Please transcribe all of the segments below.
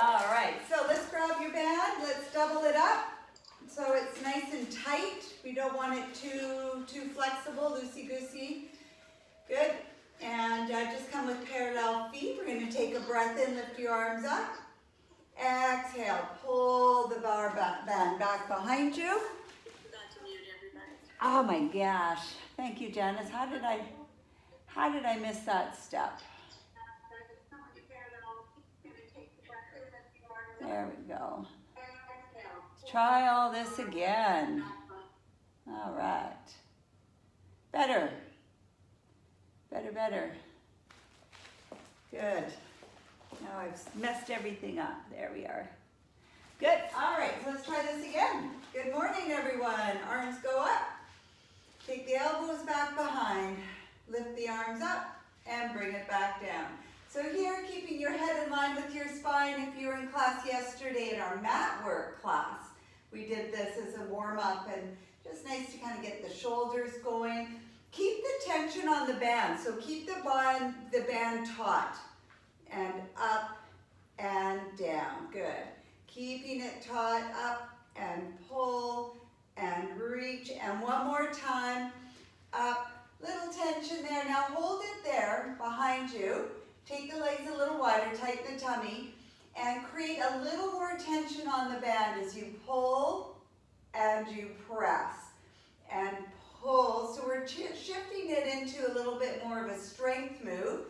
All right, so let's grab your band. Let's double it up so it's nice and tight. We don't want it too flexible, loosey-goosey. Good. And just come with parallel feet. We're going to take a breath in, lift your arms up. Exhale, pull the band back behind you. Oh my gosh. Thank you, Janice. How did I miss that step? There we go. Let's try all this again. All right. Better. Better. Good. Now I've messed everything up. There we are. Good. All right, so let's try this again. Good morning, everyone. Arms go up. Take the elbows back behind. Lift the arms up and bring it back down. So here, keeping your head in line with your spine. If you were in class yesterday in our mat work class, we did this as a warm-up, and just nice to kind of get the shoulders going. Keep the tension on the band, so keep the band taut and up and down. Good. Keeping it taut, up and pull and reach, and one more time, up. Little tension there. Now hold it there behind you. Take the legs a little wider, tighten the tummy, and create a little more tension on the band as you pull and you press and pull. So we're shifting it into a little bit more of a strength move.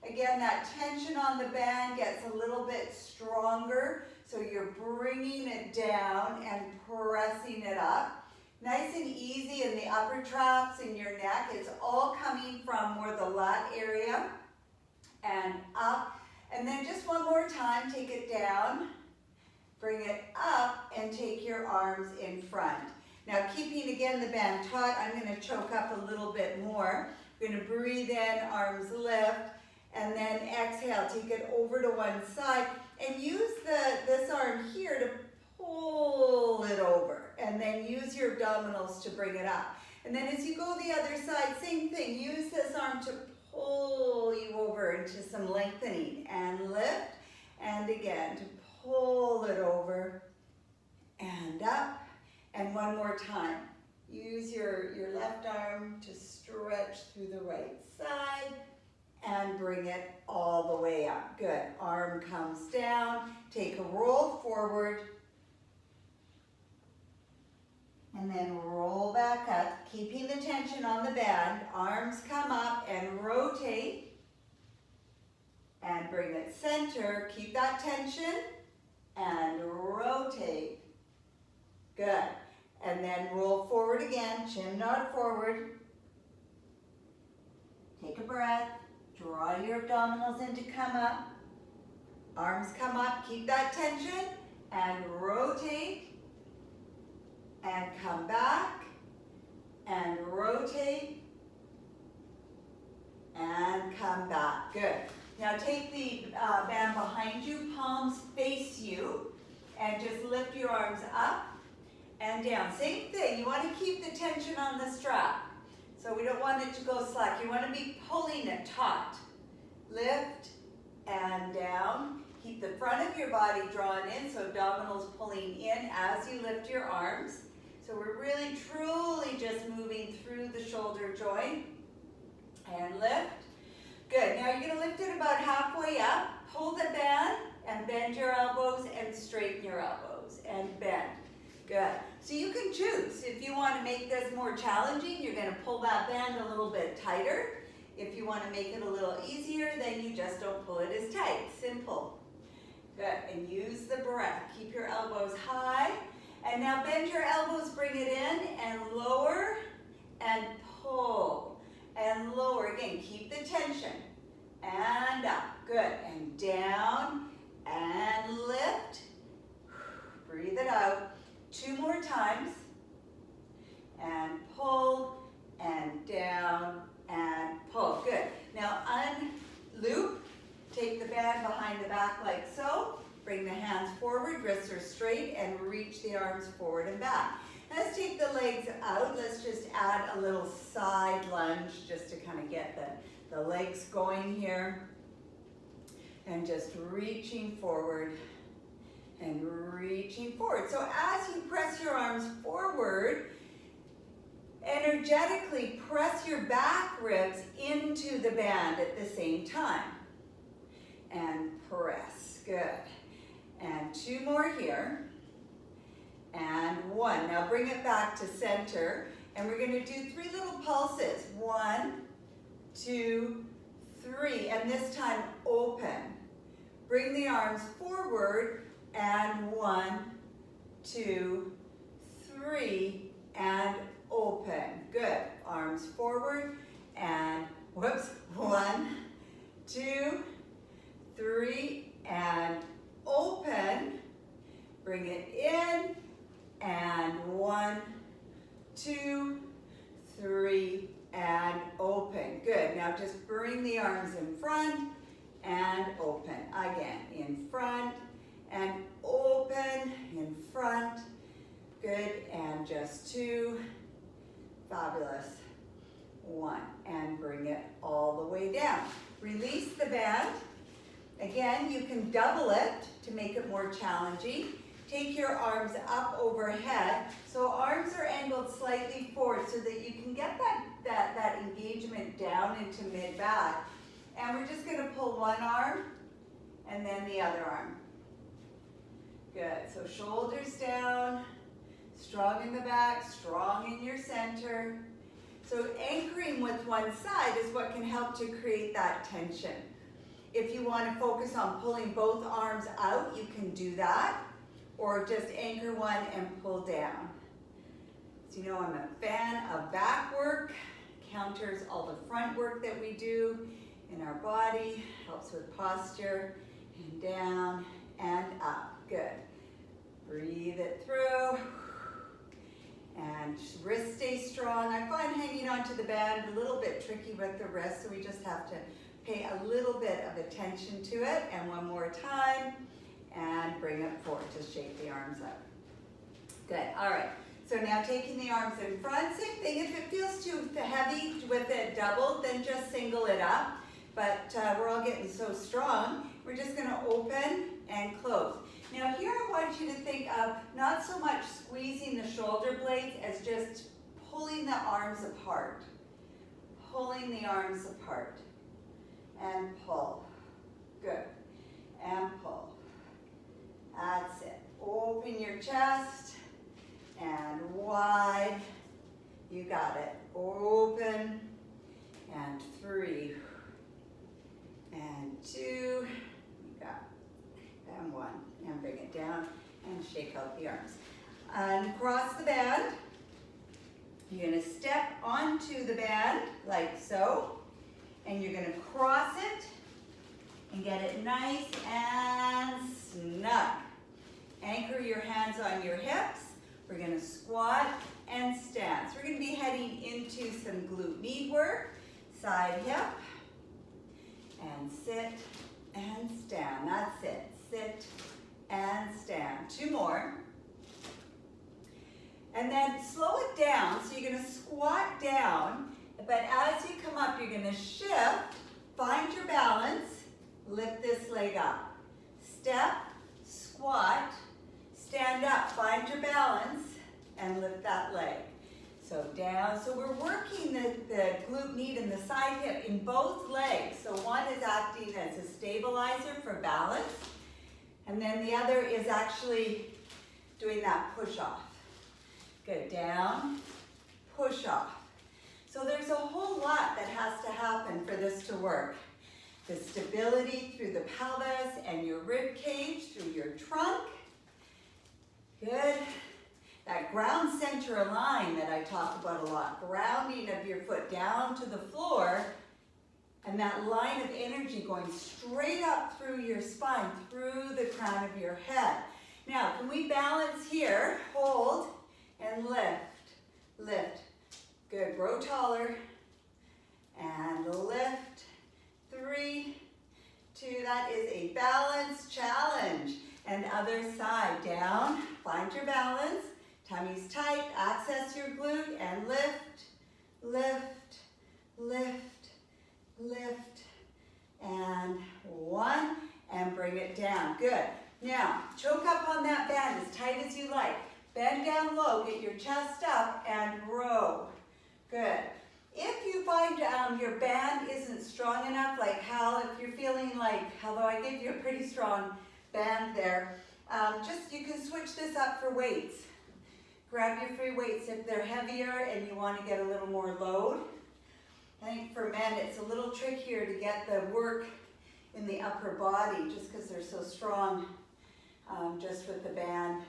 Again, that tension on the band gets a little bit stronger, so you're bringing it down and pressing it up. Nice and easy in the upper traps, in your neck. It's all coming from more the lat area and up. And then just one more time, take it down, bring it up, and take your arms in front. Now keeping again the band taut, I'm going to choke up a little bit more. We're going to breathe in, arms lift, and then exhale, take it over to one side, and use this arm here to pull it over, and then use your abdominals to bring it up. And then as you go the other side, same thing, use this arm to pull you over into some lengthening, and lift, and again to pull it over and up. And one more time, use your left arm to stretch through the right side and bring it all the way up. Good. Arm comes down, take a roll forward, and then roll back up, keeping the tension on the band. Arms come up and rotate and bring it center. Keep that tension and rotate. Good. And then roll forward again, chin nod forward. Take a breath. Draw your abdominals in to come up. Arms come up, keep that tension, and rotate, and come back, and rotate, and come back. Good. Now take the band behind you, palms face you, and just lift your arms up and down. Same thing, you want to keep the tension on the strap. So we don't want it to go slack. You want to be pulling it taut. Lift and down. Keep the front of your body drawn in, so abdominals pulling in as you lift your arms. So we're really, truly just moving through the shoulder joint. And lift. Good. Now you're going to lift it about halfway up. Hold the band and bend your elbows and straighten your elbows and bend. Good. So you can choose. If you want to make this more challenging, you're going to pull that band a little bit tighter. If you want to make it a little easier, then you just don't pull it as tight. Simple. Good. And use the breath. Keep your elbows high. And now bend your elbows, bring it in, and lower, and pull. And lower. Again, keep the tension. And up. Good. And down, and lift. Breathe it out. 2 more times, and pull, and down, and pull. Good. Now unloop, take the band behind the back like so, bring the hands forward, wrists are straight, and reach the arms forward and back. Let's take the legs out. Let's just add a little side lunge just to kind of get the legs going here. And just reaching forward and reaching forward. So as you press your arms forward, energetically press your back ribs into the band at the same time. And press, good. And 2 more here. And 1. Now bring it back to center. And we're gonna do 3 little pulses. 1, 2, 3. And this time open. Bring the arms forward and 1, 2, 3, and open. Good. Arms forward and whoops. 1, 2, 3, and open. Bring it in and 1, 2, 3, and open. Good. Now just bring the arms in front and open. Again, in front and open, in front. Good. And just 2. Fabulous. 1. And bring it all the way down. Release the band. Again, you can double it to make it more challenging. Take your arms up overhead. So arms are angled slightly forward so that you can get that engagement down into mid-back. And we're just going to pull one arm and then the other arm. Good. So shoulders down, strong in the back, strong in your center. So anchoring with one side is what can help to create that tension. If you want to focus on pulling both arms out, you can do that. Or just anchor one and pull down. So you know I'm a fan of back work. Counters all the front work that we do in our body. Helps with posture. And down and up. Good. Breathe it through. And wrists stay strong. I find hanging onto the band a little bit tricky with the wrist, so we just have to pay a little bit of attention to it. And one more time. And bring it forward to shake the arms up. Good. All right. So now taking the arms in front, same thing. If it feels too heavy with it doubled, then just single it up. But we're all getting so strong. We're just going to open and close. Now here I want you to think of not so much squeezing the shoulder blades as just pulling the arms apart. Pulling the arms apart. And pull. Good. And pull. That's it. Open your chest and wide. You got it. Open and 3 and 2. You got it. And 1. And bring it down and shake out the arms. Uncross the band. You're going to step onto the band like so. And you're going to cross it and get it nice and snug. Anchor your hands on your hips. We're going to squat and stand. So we're going to be heading into some glute med work. Side hip. And sit and stand. That's it. Sit and stand. 2 more. And then slow it down. So you're going to squat down. But as you come up, you're going to shift. Find your balance. Lift this leg up. Step. Squat. Stand up, find your balance, and lift that leg. So down, so we're working the glute med and the side hip in both legs. So one is acting as a stabilizer for balance, and then the other is actually doing that push off. Good, down, push off. So there's a whole lot that has to happen for this to work. The stability through the pelvis and your rib cage, through your trunk. Good. That ground center line that I talk about a lot, grounding of your foot down to the floor, and that line of energy going straight up through your spine, through the crown of your head. Now, can we balance here? Hold and lift, lift. Good, grow taller, and lift. 3, 2, that is a balance challenge. And other side, down, find your balance, tummy's tight, access your glute, and lift, lift, lift, lift, and 1, and bring it down. Good. Now, choke up on that band as tight as you like. Bend down low, get your chest up, and row. Good. If you find your band isn't strong enough, like Hal, if you're feeling like, although I gave you a pretty strong band there, you can switch this up for weights. Grab your free weights if they're heavier and you want to get a little more load. I think for men it's a little trickier to get the work in the upper body just because they're so strong just with the band.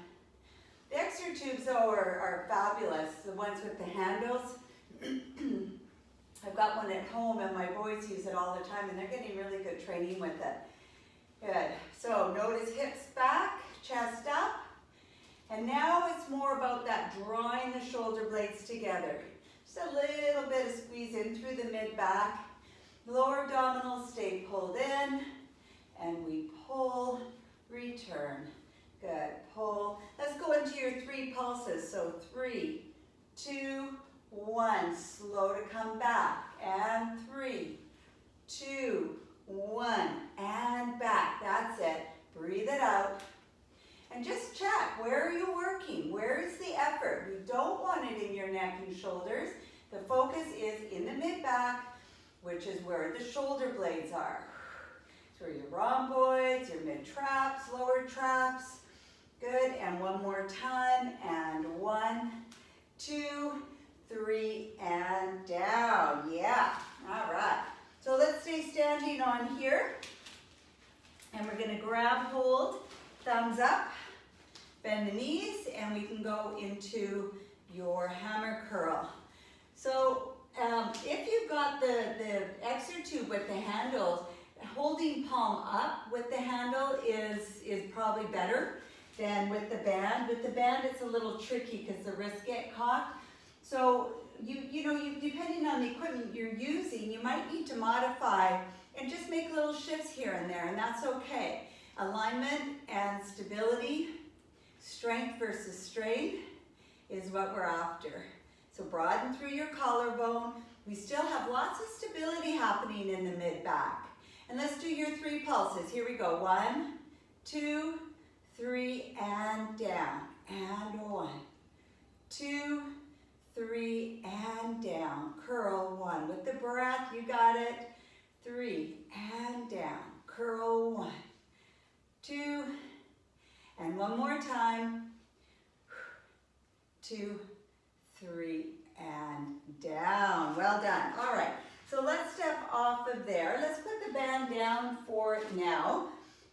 The extra tubes though are fabulous, the ones with the handles. I've got one at home and my boys use it all the time and they're getting really good training with it. Good. So notice hips back, chest up. And now it's more about that drawing the shoulder blades together. Just a little bit of squeeze in through the mid-back. Lower abdominals stay pulled in. And we pull, return. Good. Pull. Let's go into your 3 pulses. So 3, 2, 1. Slow to come back. And 3, 2, 1. And back. That's it. Breathe it out. And just check, where are you working? Where is the effort? You don't want it in your neck and shoulders. The focus is in the mid-back, which is where the shoulder blades are. So your rhomboids, your mid-traps, lower traps. Good, and one more time, and 1, 2, 3, and down. Yeah, all right. So let's stay standing on here. And we're gonna grab hold, thumbs up, bend the knees, and we can go into your hammer curl. So if you've got the extra tube with the handles, holding palm up with the handle is probably better than with the band. With the band, it's a little tricky because the wrists get caught. So you depending on the equipment you're using, you might need to modify and just make little shifts here and there, and that's okay. Alignment and stability, strength versus strain is what we're after. So broaden through your collarbone. We still have lots of stability happening in the mid-back. And let's do your 3 pulses. Here we go. 1, 2, 3, and down. And 1, 2, 3, and down. Curl 1. With the breath, you got it. 3, and down. Curl 1, 2, and one more time. 2, 3, and down. Well done. All right, so let's step off of there. Let's put the band down for now.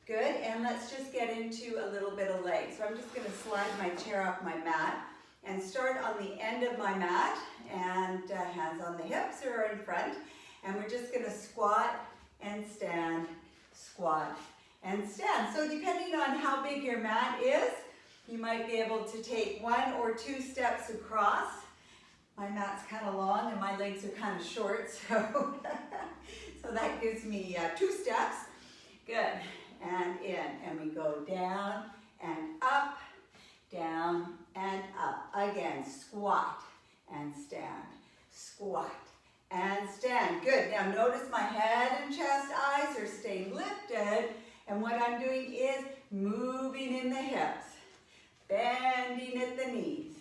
Good, and let's just get into a little bit of leg. So I'm just gonna slide my chair off my mat and start on the end of my mat, and hands on the hips or in front. And we're just gonna squat and stand, squat and stand. So depending on how big your mat is, you might be able to take 1 or 2 steps across. My mat's kind of long and my legs are kind of short, so, so that gives me 2 steps. Good, and in, and we go down and up, down and up. Again, squat and stand, squat and stand. Good, now notice my head and chest, eyes are staying lifted, and what I'm doing is moving in the hips, bending at the knees,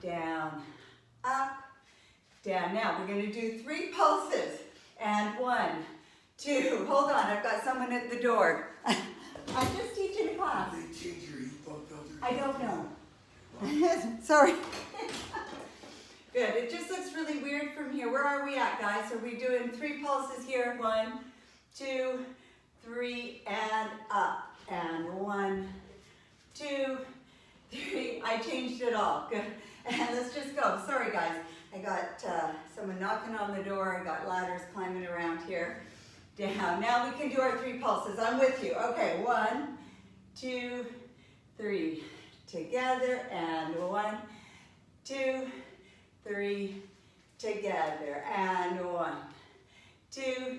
down, up, down. Now we're going to do 3 pulses, and 1, 2, hold on, I've got someone at the door. I'm just teaching a class. Did they change your heat pump filter? I don't know. Sorry. Good, it just looks really weird from here. Where are we at, guys? Are we doing 3 pulses here? 1, 2, 3, and up. And 1, 2, 3. I changed it all. Good. And let's just go. Sorry, guys. I got someone knocking on the door. I got ladders climbing around here. Down. Now we can do our 3 pulses. I'm with you. Okay, 1, 2, 3. Together, and 1, 2, 3, together, and 1, 2,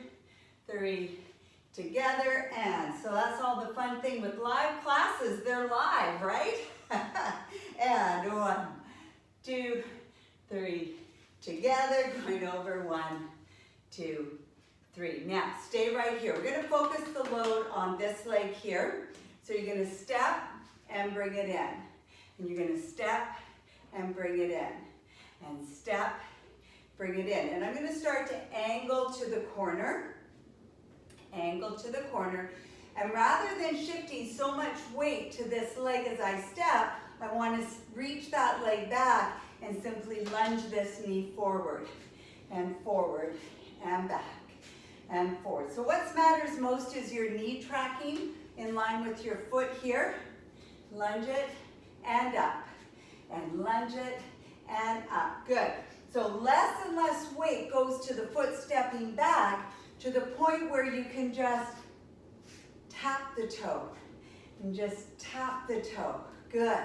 3, together, and so that's all the fun thing with live classes. They're live, right? And 1, 2, 3, together, going over 1, 2, 3. Now, stay right here. We're going to focus the load on this leg here. So you're gonna step and bring it in. And you're gonna step and bring it in. And step, bring it in. And I'm gonna start to angle to the corner. Angle to the corner. And rather than shifting so much weight to this leg as I step, I want to reach that leg back and simply lunge this knee forward and back and forward. So what matters most is your knee tracking in line with your foot here. Lunge it and up, and lunge it and up. Good. So less and less weight goes to the foot stepping back to the point where you can just tap the toe and just tap the toe. Good.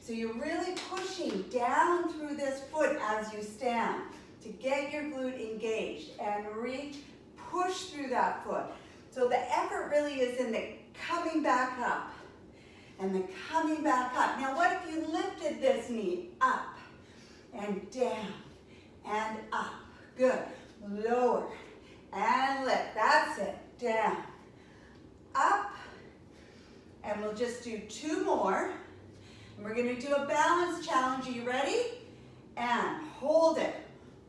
So you're really pushing down through this foot as you stand to get your glute engaged and reach, push through that foot. So the effort really is in the coming back up and the coming back up. Now what if you lifted this knee up and down and up? Good. Lower and lift. That's it. Down. Up. And we'll just do 2 more. And we're going to do a balance challenge. Are you ready? And hold it.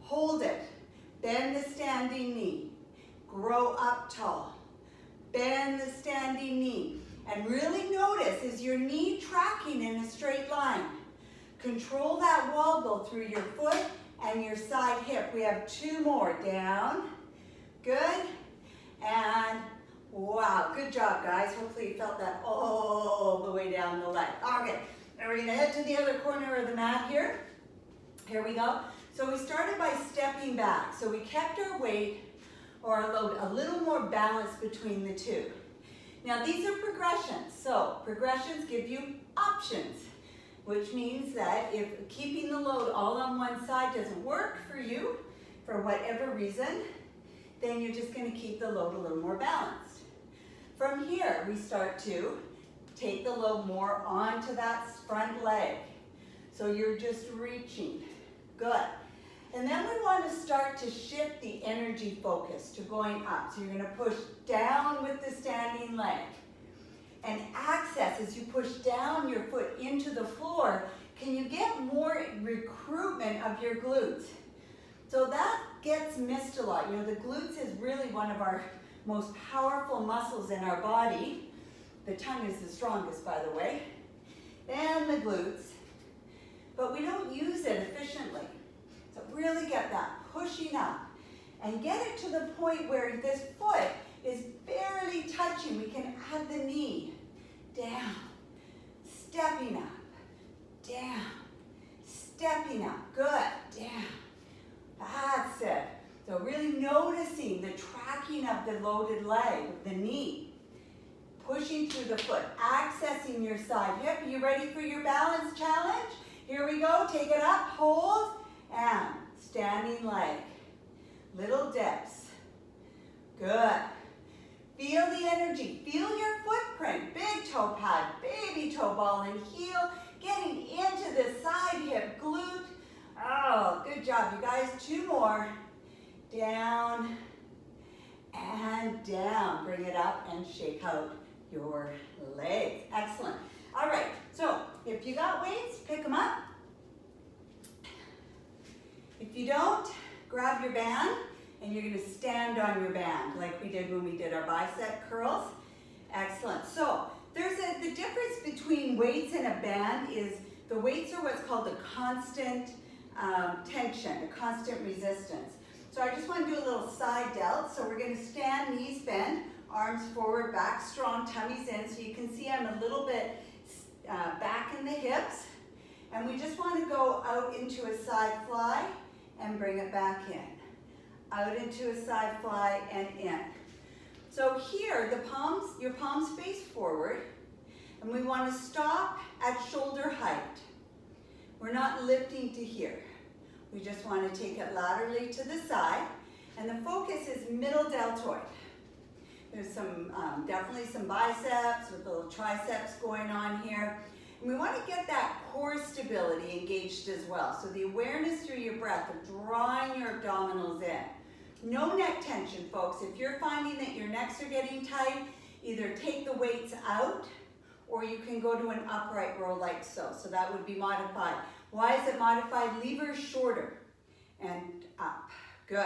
Hold it. Bend the standing knee. Grow up tall. Bend the standing knee. And really notice, is your knee tracking in a straight line? Control that wobble through your foot and your side hip. We have 2 more. Down. Good. And wow, good job, guys. Hopefully you felt that all the way down the leg. Okay, now we're gonna head to the other corner of the mat here. Here we go. So we started by stepping back. So we kept our weight or our load a little more balanced between the two. Now these are progressions. So progressions give you options, which means that if keeping the load all on one side doesn't work for you, for whatever reason, then you're just gonna keep the load a little more balanced. From here, we start to take the load more onto that front leg. So you're just reaching. Good. And then we want to start to shift the energy focus to going up. So you're going to push down with the standing leg. And access, as you push down your foot into the floor, can you get more recruitment of your glutes? So that gets missed a lot. You know, the glutes is really one of our most powerful muscles in our body. The tongue is the strongest, by the way. And the glutes. But we don't use it efficiently. So really get that pushing up. And get it to the point where this foot is barely touching. We can add the knee. Down. Stepping up. Down. Stepping up. Good. Down. That's it. So really noticing the tracking of the loaded leg, the knee. Pushing through the foot, accessing your side hip. Are you ready for your balance challenge? Here we go. Take it up, hold, and standing leg. Little dips. Good. Feel the energy. Feel your footprint. Big toe pad, baby toe ball and heel. Getting into the side hip, glute. Oh, good job, you guys. 2 more. Down and down. Bring it up and shake out your legs. Excellent. All right, so if you got weights, pick them up. If you don't, grab your band and you're going to stand on your band like we did when we did our bicep curls. Excellent. So there's the difference between weights and a band is the weights are what's called a constant tension, a constant resistance. So I just want to do a little side delt. So we're going to stand, knees bent, arms forward, back strong, tummies in. So you can see I'm a little bit back in the hips. And we just want to go out into a side fly and bring it back in. Out into a side fly and in. So here, your palms face forward. And we want to stop at shoulder height. We're not lifting to here. We just want to take it laterally to the side. And the focus is middle deltoid. There's definitely some biceps with little triceps going on here. And we want to get that core stability engaged as well. So the awareness through your breath of drawing your abdominals in. No neck tension, folks. If you're finding that your necks are getting tight, either take the weights out or you can go to an upright row like so. So that would be modified. Why is it modified? Levers shorter and up. Good.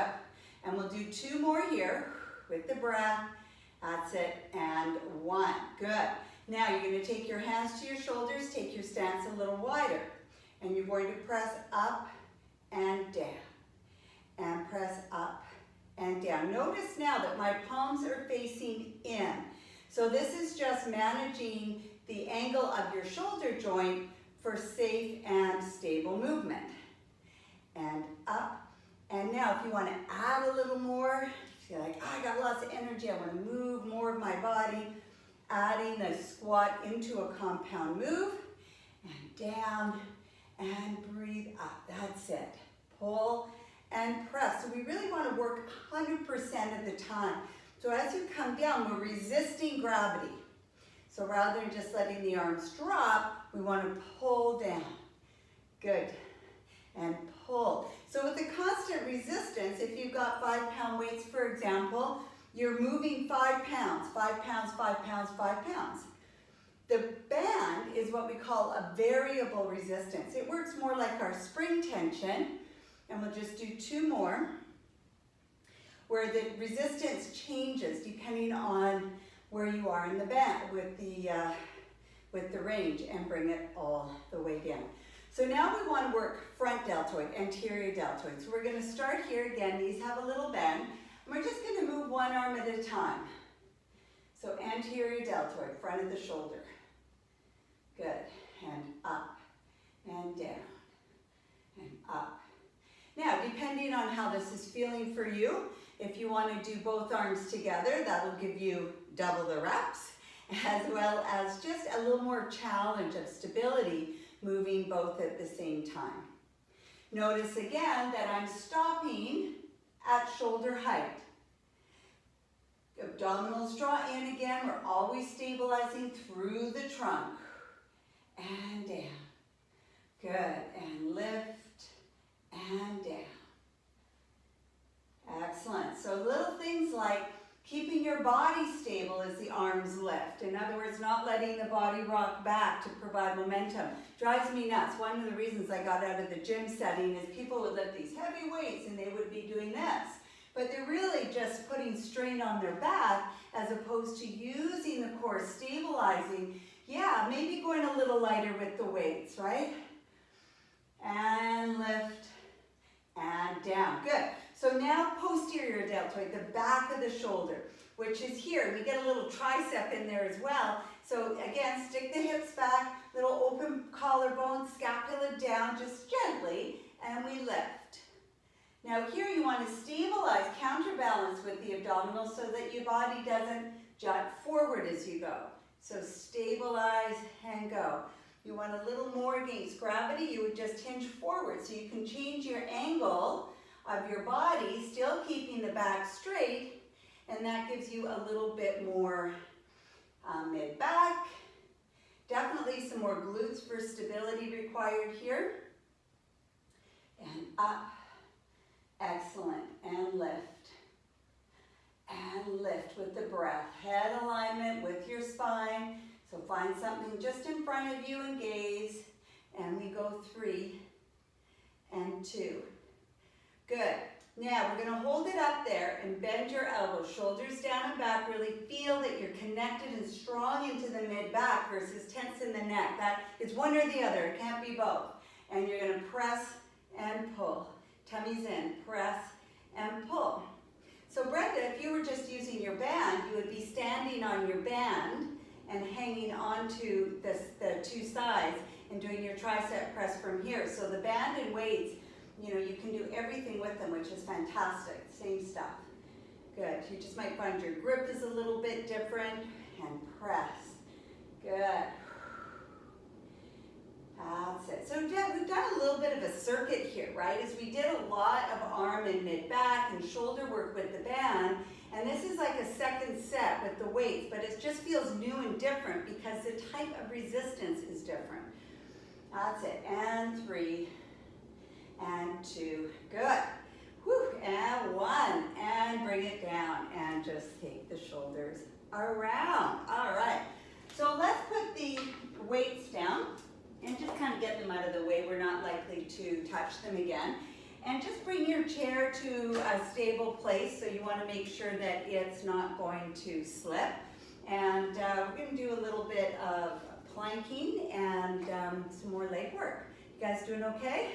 And we'll do 2 more here with the breath. That's it. And 1. Good. Now you're going to take your hands to your shoulders, take your stance a little wider. And you're going to press up and down. And press up and down. Notice now that my palms are facing in. So this is just managing the angle of your shoulder joint for safe and stable movement. And up. And now if you want to add a little more, if you're like, oh, I got lots of energy, I want to move more of my body, adding the squat into a compound move, and down, and breathe up. That's it. Pull and press. So we really want to work 100% of the time. So as you come down, we're resisting gravity. So rather than just letting the arms drop, we want to pull down. Good. And pull. So with the constant resistance, if you've got 5-pound weights, for example, you're moving 5 pounds, 5 pounds, 5 pounds, 5 pounds. The band is what we call a variable resistance. It works more like our spring tension, and we'll just do 2 more, where the resistance changes depending on where you are in the band with the range, and bring it all the way down. So now we want to work front deltoid, anterior deltoid. So we're going to start here again. These have a little bend. And we're just going to move one arm at a time. So anterior deltoid, front of the shoulder. Good. And up and down and up. Now, depending on how this is feeling for you, if you want to do both arms together, that will give you double the reps, as well as just a little more challenge of stability, moving both at the same time. Notice again that I'm stopping at shoulder height. Abdominals draw in again. We're always stabilizing through the trunk. And down. Good. And lift and down. Excellent. So little things like keeping your body stable as the arms lift. In other words, not letting the body rock back to provide momentum. Drives me nuts. One of the reasons I got out of the gym setting is people would lift these heavy weights and they would be doing this. But they're really just putting strain on their back as opposed to using the core, stabilizing. Yeah, maybe going a little lighter with the weights, right? And lift and down. Good. So now posterior deltoid, the back of the shoulder, which is here. We get a little tricep in there as well. So again, stick the hips back, little open collarbone, scapula down just gently, and we lift. Now here you want to stabilize, counterbalance with the abdominals so that your body doesn't jut forward as you go. So stabilize and go. You want a little more against gravity, you would just hinge forward. So you can change your angle of your body, still keeping the back straight, and that gives you a little bit more mid-back. Definitely some more glutes for stability required here. And up. Excellent. And lift. And lift with the breath. Head alignment with your spine. So find something just in front of you and gaze. And we go 3 and 2. Good. Now we're going to hold it up there and bend your elbows, shoulders down and back. Really feel that you're connected and strong into the mid-back versus tense in the neck. That is one or the other. It can't be both. And you're going to press and pull. Tummy's in. Press and pull. So Brenda, if you were just using your band, you would be standing on your band and hanging onto the 2 sides and doing your tricep press from here. So the band and weights, you know, you can do everything with them, which is fantastic. Same stuff. Good. You just might find your grip is a little bit different. And press. Good. That's it. So we've done a little bit of a circuit here, right? As we did a lot of arm and mid-back and shoulder work with the band. And this is like a second set with the weights, but it just feels new and different because the type of resistance is different. That's it. And 3. And 2, good. Whew, and 1, and bring it down, and just take the shoulders around. All right, so let's put the weights down and just kind of get them out of the way. We're not likely to touch them again. And just bring your chair to a stable place, so you want to make sure that it's not going to slip. And we're going to do a little bit of planking and some more leg work. You guys doing okay?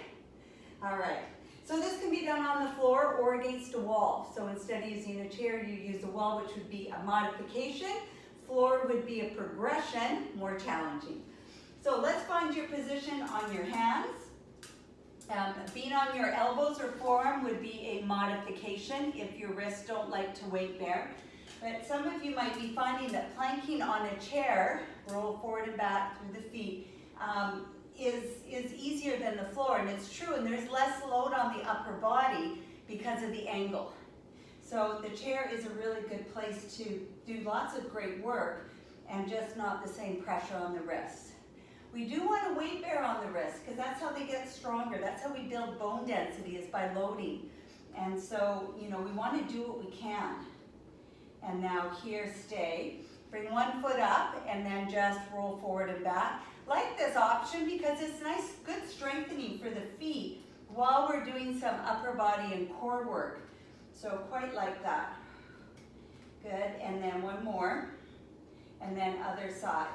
All right. So this can be done on the floor or against a wall. So instead of using a chair, you use a wall, which would be a modification. Floor would be a progression, more challenging. So let's find your position on your hands. Being on your elbows or forearm would be a modification if your wrists don't like to weight bear. But some of you might be finding that planking on a chair, roll forward and back through the feet, is easier than the floor, and it's true, and there's less load on the upper body because of the angle. So the chair is a really good place to do lots of great work and just not the same pressure on the wrists. We do want to weight bear on the wrists because that's how they get stronger. That's how we build bone density, is by loading. And so, we want to do what we can. And now here, stay. Bring one foot up and then just roll forward and back. Like this option because it's nice, good strengthening for the feet while we're doing some upper body and core work. So quite like that. Good, and then one more. And then other side.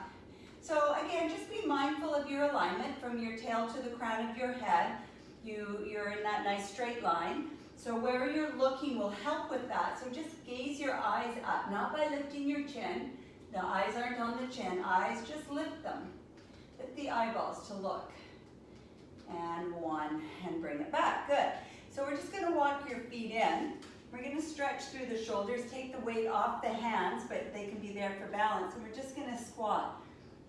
So again, just be mindful of your alignment from your tail to the crown of your head. You're in that nice straight line. So where you're looking will help with that. So just gaze your eyes up, not by lifting your chin. The eyes aren't on the chin. Eyes, just lift them. Lift the eyeballs to look. And one, and bring it back. Good. So we're just going to walk your feet in. We're going to stretch through the shoulders, take the weight off the hands, but they can be there for balance. And we're just going to squat.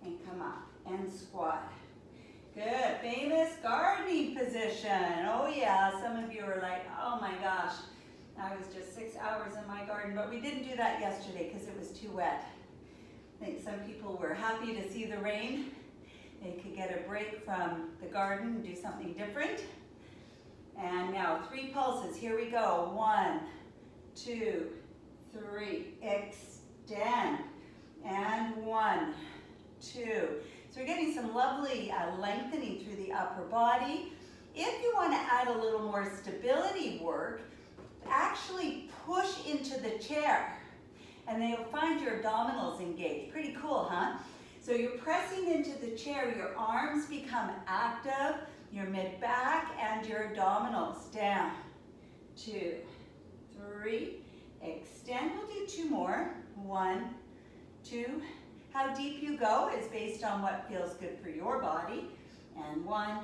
And come up and squat. Good, famous gardening position. Oh yeah, some of you are like, oh my gosh, I was just 6 hours in my garden, but we didn't do that yesterday because it was too wet. I think some people were happy to see the rain. They could get a break from the garden and do something different. And now 3 pulses, here we go. 1, 2, 3, extend, and 1, 2. So we're getting some lovely lengthening through the upper body. If you want to add a little more stability work, actually push into the chair and then you'll find your abdominals engaged. Pretty cool, huh? So you're pressing into the chair, your arms become active, your mid-back and your abdominals. Down, 2, 3, extend. We'll do 2 more. 1, 2. How deep you go is based on what feels good for your body. And 1,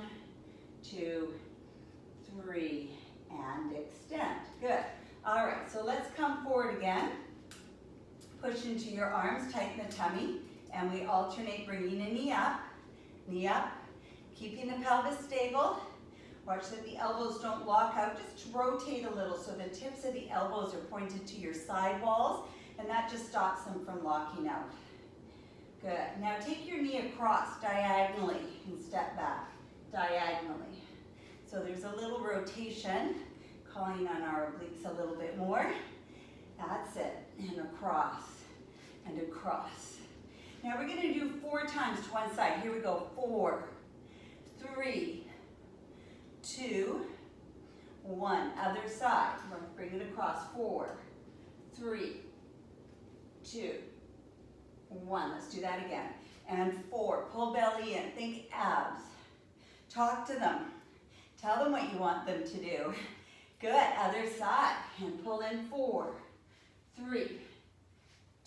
2, 3, and extend. Good. All right, so let's come forward again. Push into your arms, tighten the tummy, and we alternate bringing a knee up, keeping the pelvis stable. Watch that the elbows don't lock out. Just rotate a little so the tips of the elbows are pointed to your side walls, and that just stops them from locking out. Good. Now take your knee across diagonally and step back diagonally. So there's a little rotation, calling on our obliques a little bit more. That's it. And across and across. Now we're going to do 4 times to one side. Here we go. 4, 3, 2, 1. Other side. We're going to bring it across. 4, 3, 2, 1. Let's do that again. And 4. Pull belly in. Think abs. Talk to them. Tell them what you want them to do. Good. Other side. And pull in. 4, 3,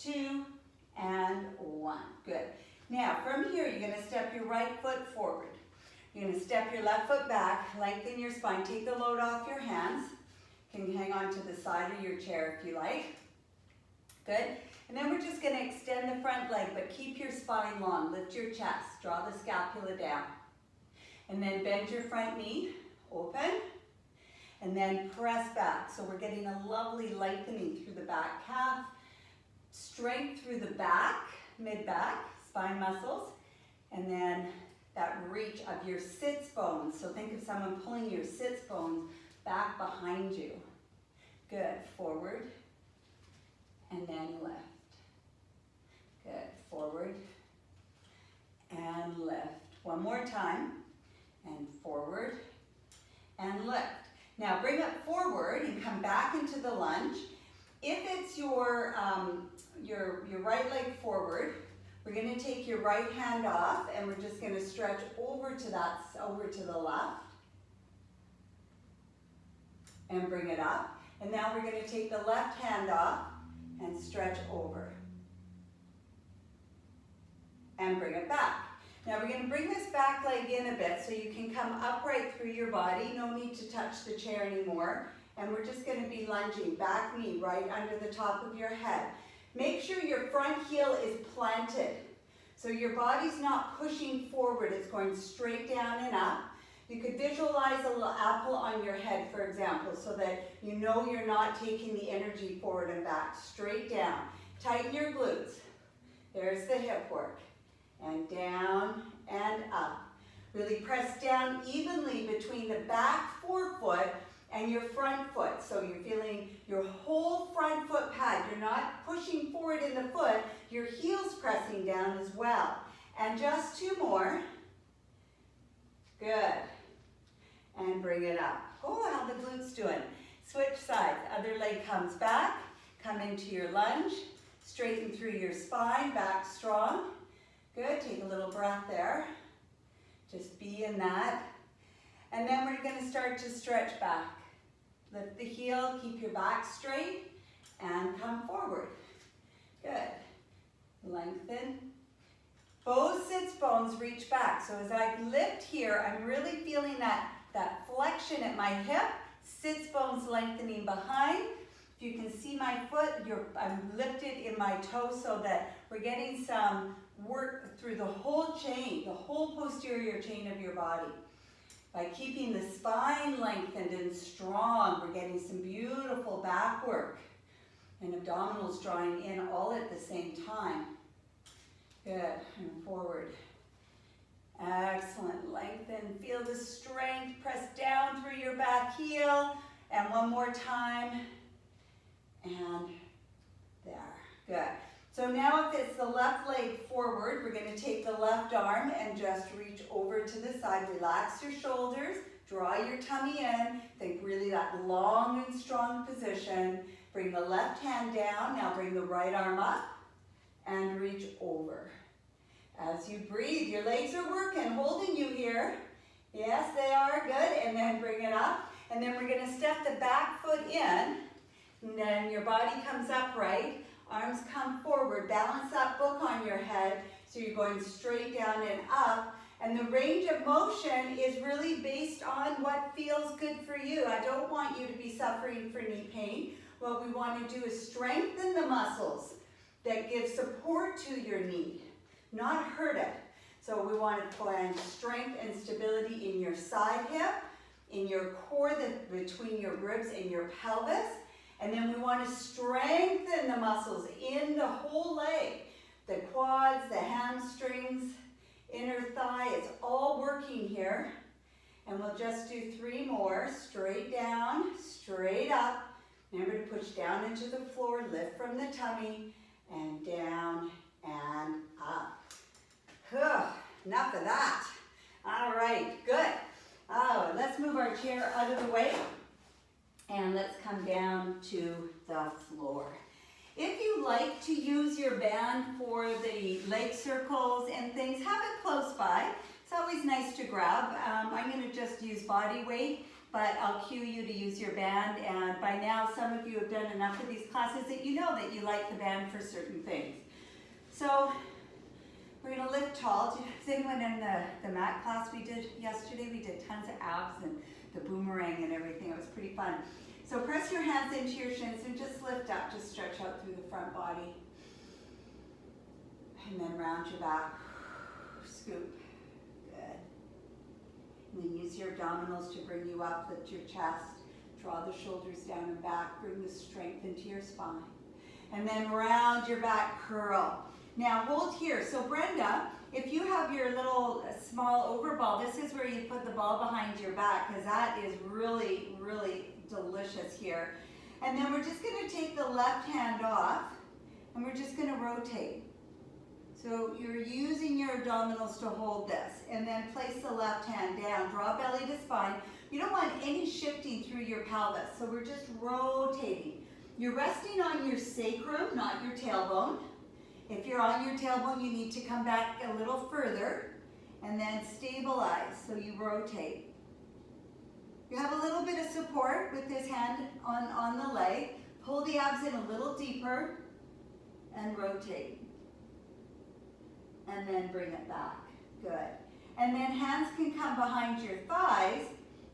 2, and 1. Good. Now, from here, you're going to step your right foot forward. You're going to step your left foot back, lengthen your spine. Take the load off your hands. You can hang on to the side of your chair if you like. Good. And then we're just going to extend the front leg, but keep your spine long. Lift your chest. Draw the scapula down. And then bend your front knee. Open. And then press back. So we're getting a lovely lengthening through the back calf. Strength through the back, mid-back, spine muscles. And then that reach of your sits bones. So think of someone pulling your sits bones back behind you. Good. Forward. And then lift. Good. Forward. And One more time, and forward, and lift. Now bring up forward and come back into the lunge. If it's your right leg forward, we're going to take your right hand off and we're just going to stretch over to the left and bring it up. And now we're going to take the left hand off and stretch over and bring it back. Now we're going to bring this back leg in a bit so you can come upright through your body. No need to touch the chair anymore. And we're just going to be lunging, back knee right under the top of your head. Make sure your front heel is planted. So your body's not pushing forward, it's going straight down and up. You could visualize a little apple on your head, for example, so that you know you're not taking the energy forward and back, straight down. Tighten your glutes. There's the hip work. And down and up. Really press down evenly between the back forefoot and your front foot. So you're feeling your whole front foot pad. You're not pushing forward in the foot, your heel's pressing down as well. And just two more. Good. And bring it up. Oh, how the glutes doing. Switch sides. Other leg comes back. Come into your lunge. Straighten through your spine, back strong. Good, take a little breath there. Just be in that. And then we're going to start to stretch back. Lift the heel, keep your back straight, and come forward. Good. Lengthen. Both sits bones reach back. So as I lift here, I'm really feeling that flexion at my hip, sits bones lengthening behind. If you can see my foot, I'm lifted in my toe so that we're getting some work through the whole chain, the whole posterior chain of your body. By keeping the spine lengthened and strong, we're getting some beautiful back work and abdominals drawing in all at the same time. Good, and forward. Excellent, lengthen, feel the strength, press down through your back heel, and one more time, and there, good. So now if it's the left leg forward, we're going to take the left arm and just reach over to the side. Relax your shoulders, draw your tummy in, think really that long and strong position. Bring the left hand down, now bring the right arm up and reach over. As you breathe, your legs are working, holding you here. Yes, they are, good, and then bring it up. And then we're going to step the back foot in, and then your body comes upright. Arms come forward, balance that book on your head, so you're going straight down and up. And the range of motion is really based on what feels good for you. I don't want you to be suffering from knee pain. What we want to do is strengthen the muscles that give support to your knee, not hurt it. So we want to find strength and stability in your side hip, in your core, between your ribs and your pelvis. And then we want to strengthen the muscles in the whole leg, the quads, the hamstrings, inner thigh. It's all working here. And we'll just do 3 more. Straight down, straight up. Remember to push down into the floor, lift from the tummy, and down and up. Enough of that. All right, good. Oh, let's move our chair out of the way. And let's come down to the floor. If you like to use your band for the leg circles and things, have it close by. It's always nice to grab. I'm going to just use body weight, but I'll cue you to use your band. And by now, some of you have done enough of these classes that you know that you like the band for certain things. So we're going to lift tall. Does anyone in the mat class we did yesterday? We did tons of abs and the boomerang and everything. It was pretty fun. So press your hands into your shins and just lift up, just stretch out through the front body. And then round your back, scoop, good. And then use your abdominals to bring you up, lift your chest, draw the shoulders down and back, bring the strength into your spine. And then round your back, curl. Now hold here. So Brenda, if you have your little small overball, this is where you put the ball behind your back, because that is really, really delicious here. And then we're just going to take the left hand off and we're just going to rotate. So you're using your abdominals to hold this, and then place the left hand down. Draw belly to spine. You don't want any shifting through your pelvis, so we're just rotating. You're resting on your sacrum, not your tailbone. If you're on your tailbone, you need to come back a little further and then stabilize, so you rotate. You have a little bit of support with this hand on the leg. Pull the abs in a little deeper and rotate. And then bring it back. Good. And then hands can come behind your thighs,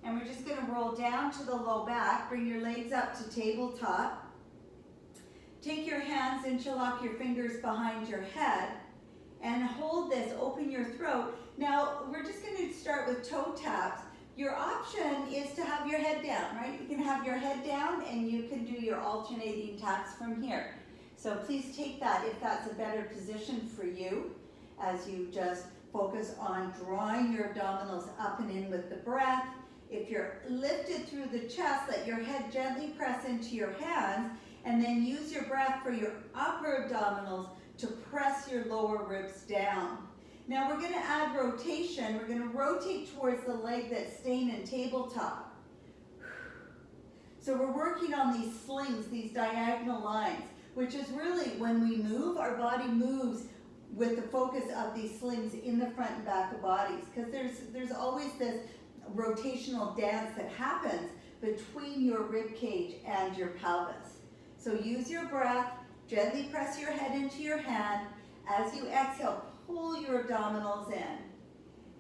and we're just going to roll down to the low back. Bring your legs up to tabletop. Take your hands, interlock your fingers behind your head, and hold this. Open your throat. Now, we're just going to start with toe taps. Your option is to have your head down, right? You can have your head down, and you can do your alternating taps from here. So please take that if that's a better position for you, as you just focus on drawing your abdominals up and in with the breath. If you're lifted through the chest, let your head gently press into your hands, and then use your breath for your upper abdominals to press your lower ribs down. Now we're going to add rotation. We're going to rotate towards the leg that's staying in tabletop. So we're working on these slings, these diagonal lines, which is really when we move, our body moves with the focus of these slings in the front and back of bodies, because there's always this rotational dance that happens between your rib cage and your pelvis. So use your breath, gently press your head into your hand. As you exhale, pull your abdominals in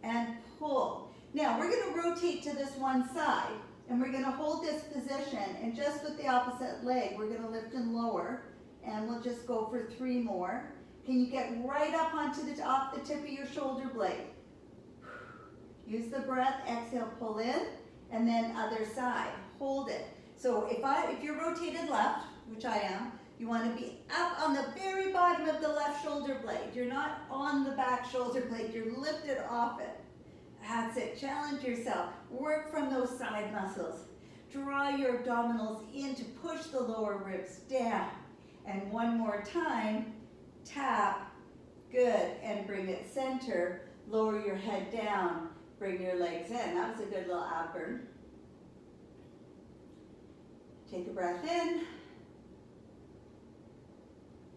and pull. Now we're going to rotate to this one side, and we're going to hold this position, and just with the opposite leg, we're going to lift and lower, and we'll just go for 3 more. Can you get right up off the tip of your shoulder blade? Use the breath, exhale, pull in, and then other side, hold it. So if you're rotated left, which I am, you want to be up on the very bottom of the left shoulder blade. You're not on the back shoulder blade, you're lifted off it. That's it, challenge yourself. Work from those side muscles. Draw your abdominals in to push the lower ribs down. And one more time, tap, good, and bring it center. Lower your head down, bring your legs in. That was a good little ab burn. Take a breath in.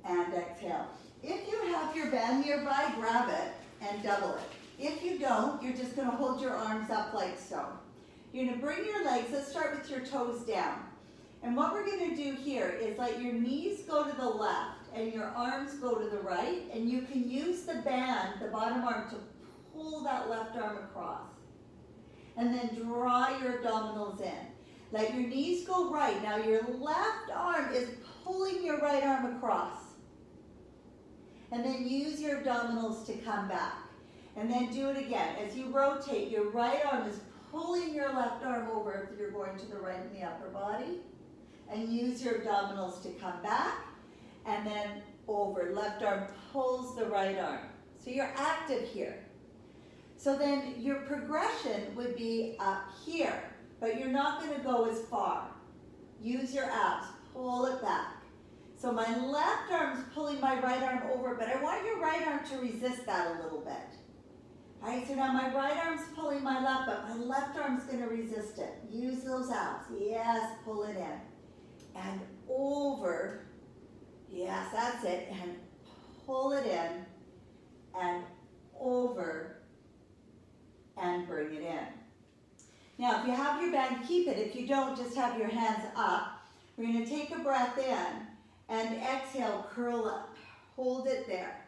And exhale. If you have your band nearby, grab it and double it. If you don't, you're just going to hold your arms up like so. You're going to bring your legs, let's start with your toes down. And what we're going to do here is let your knees go to the left and your arms go to the right, and you can use the band, the bottom arm, to pull that left arm across. And then draw your abdominals in. Let your knees go right. Now your left arm is pulling your right arm across. And then use your abdominals to come back. And then do it again. As you rotate, your right arm is pulling your left arm over if you're going to the right in the upper body. And use your abdominals to come back. And then over. Left arm pulls the right arm. So you're active here. So then your progression would be up here. But you're not going to go as far. Use your abs. Pull it back. So my left arm's pulling my right arm over, but I want your right arm to resist that a little bit. All right, so now my right arm's pulling my left, but my left arm's going to resist it. Use those abs. Yes, pull it in. And over. Yes, that's it. And pull it in. And over. And bring it in. Now, if you have your band, keep it. If you don't, just have your hands up. We're going to take a breath in. And exhale, curl up. Hold it there.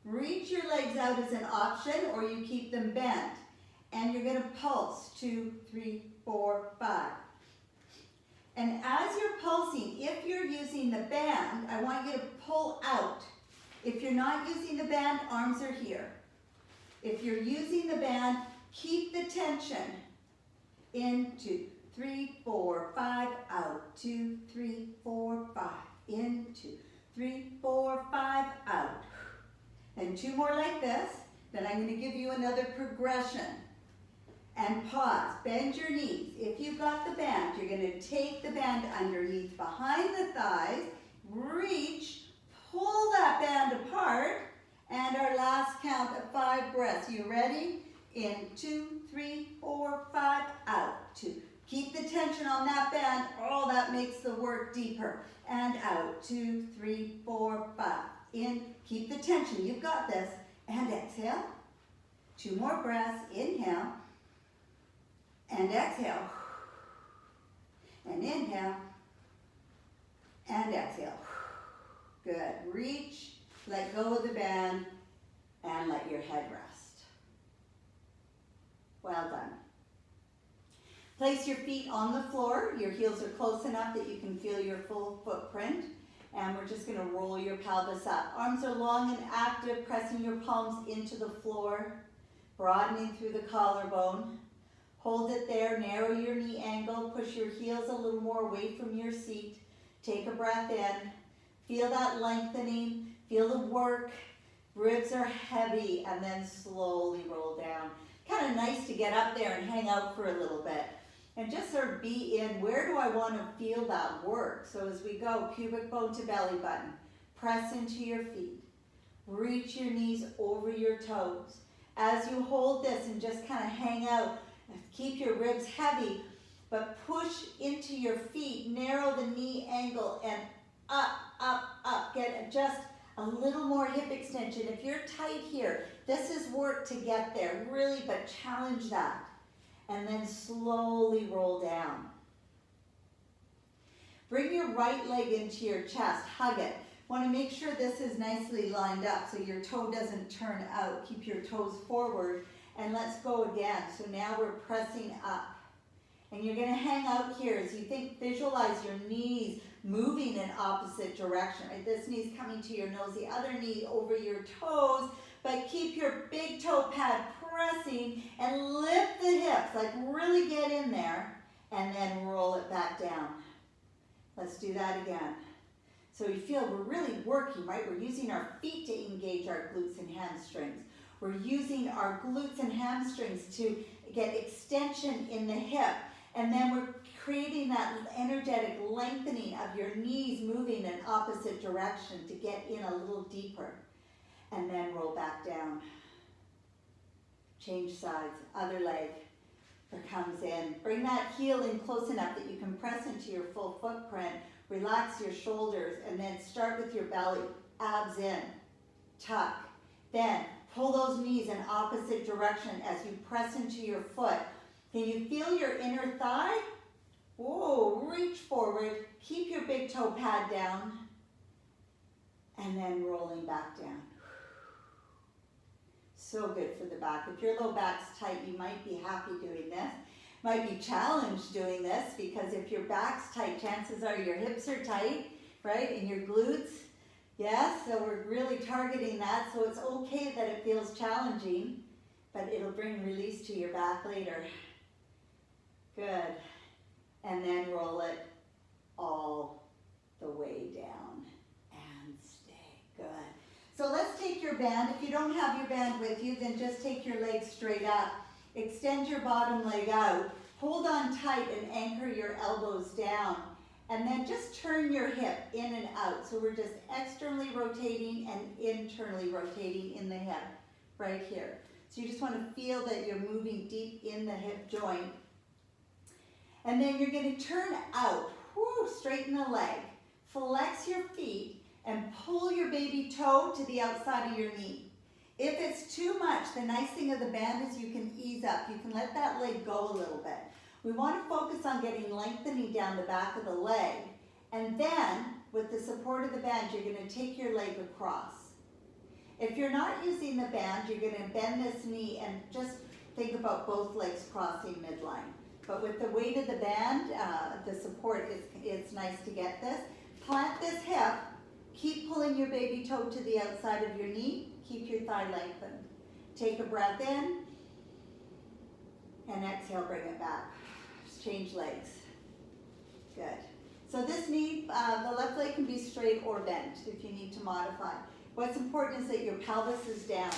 Reach your legs out as an option, or you keep them bent. And you're going to pulse. 2, 3, 4, 5. And as you're pulsing, if you're using the band, I want you to pull out. If you're not using the band, arms are here. If you're using the band, keep the tension. In, 2, 3, 4, 5, out. 2, 3, 4, 5. In, 2, 3, 4, 5, out. And 2 more like this. Then I'm going to give you another progression. And pause. Bend your knees. If you've got the band, you're going to take the band underneath behind the thighs. Reach. Pull that band apart. And our last count of 5 breaths. You ready? In 2, 3, 4, 5, out. 2. Keep the tension on that band. Oh, that makes the work deeper. And out. 2, 3, 4, 5. In. Keep the tension. You've got this. And exhale. 2 more breaths. Inhale. And exhale. And inhale. And exhale. Good. Reach. Let go of the band. And let your head rest. Well done. Place your feet on the floor. Your heels are close enough that you can feel your full footprint. And we're just going to roll your pelvis up. Arms are long and active, pressing your palms into the floor, broadening through the collarbone. Hold it there, narrow your knee angle, push your heels a little more away from your seat. Take a breath in. Feel that lengthening, feel the work. Ribs are heavy, and then slowly roll down. Kind of nice to get up there and hang out for a little bit. And just sort of be in, where do I want to feel that work? So as we go, pubic bone to belly button. Press into your feet. Reach your knees over your toes. As you hold this and just kind of hang out, keep your ribs heavy, but push into your feet. Narrow the knee angle and up, up, up. Get just a little more hip extension. If you're tight here, this is work to get there, really, but challenge that. And then slowly roll down. Bring your right leg into your chest, hug it. Want to make sure this is nicely lined up so your toe doesn't turn out. Keep your toes forward, and let's go again. So now we're pressing up. And you're going to hang out here as you think, visualize your knees moving in opposite direction. Right? This knee's coming to your nose, the other knee over your toes, but keep your big toe pad pressing and lift the hips, like really get in there, and then roll it back down. Let's do that again. So you feel we're really working, right? We're using our feet to engage our glutes and hamstrings. We're using our glutes and hamstrings to get extension in the hip. And then we're creating that energetic lengthening of your knees moving in opposite direction to get in a little deeper. And then roll back down. Change sides, other leg comes in. Bring that heel in close enough that you can press into your full footprint. Relax your shoulders and then start with your belly. Abs in, tuck. Then pull those knees in opposite direction as you press into your foot. Can you feel your inner thigh? Whoa, reach forward. Keep your big toe pad down. And then rolling back down. So good for the back. If your low back's tight, you might be happy doing this. Might be challenged doing this because if your back's tight, chances are your hips are tight, right? And your glutes. Yes, so we're really targeting that. So it's okay that it feels challenging, but it'll bring release to your back later. Good. And then roll it all the way down and stay. Good. So let's take your band. If you don't have your band with you, then just take your legs straight up. Extend your bottom leg out. Hold on tight and anchor your elbows down. And then just turn your hip in and out. So we're just externally rotating and internally rotating in the hip right here. So you just want to feel that you're moving deep in the hip joint. And then you're going to turn out. Whoo, straighten the leg. Flex your feet and pull your baby toe to the outside of your knee. If it's too much, the nice thing of the band is you can ease up. You can let that leg go a little bit. We want to focus on getting lengthening down the back of the leg. And then, with the support of the band, you're going to take your leg across. If you're not using the band, you're going to bend this knee and just think about both legs crossing midline. But with the weight of the band, the support, it's nice to get this. Plant this hip. Keep pulling your baby toe to the outside of your knee. Keep your thigh lengthened. Take a breath in. And exhale, bring it back. Just change legs. Good. So this knee, the left leg can be straight or bent if you need to modify. What's important is that your pelvis is down.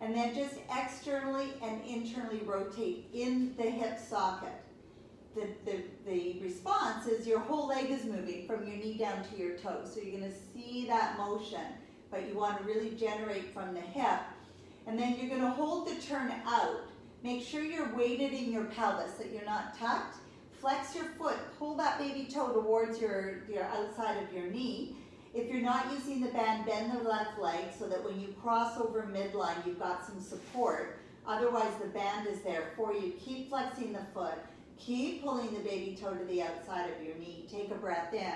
And then just externally and internally rotate in the hip socket. The response is your whole leg is moving from your knee down to your toes. So you're going to see that motion. but you want to really generate from the hip. And then you're going to hold the turn out. Make sure you're weighted in your pelvis, that you're not tucked. Flex your foot, pull that baby toe towards your outside of your knee. If you're not using the band, bend the left leg so that when you cross over midline, you've got some support. Otherwise, the band is there for you. Keep flexing the foot. Keep pulling the baby toe to the outside of your knee. Take a breath in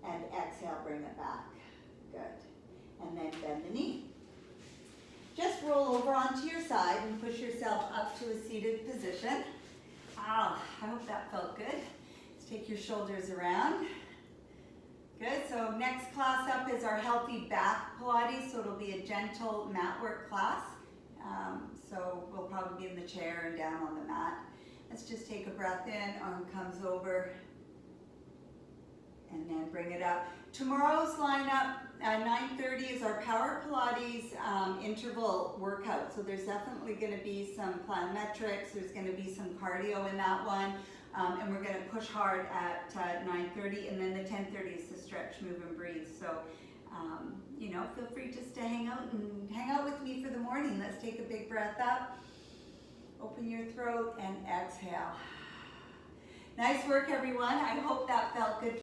and exhale, bring it back. Good. And then bend the knee. Just roll over onto your side and push yourself up to a seated position. I hope that felt good. Let's take your shoulders around. Good, so next class up is our healthy back Pilates, so it'll be a gentle mat work class. So we'll probably be in the chair and down on the mat. Let's just take a breath in, arm comes over, and then bring it up. Tomorrow's lineup at 9:30 is our Power Pilates interval workout. So there's definitely going to be some plyometrics, there's going to be some cardio in that one. And we're going to push hard at 9:30, and then the 10:30 is the stretch, move, and breathe. So, you know, feel free just to hang out with me for the morning. Let's take a big breath up, open your throat, and exhale. Nice work, everyone. I hope that felt good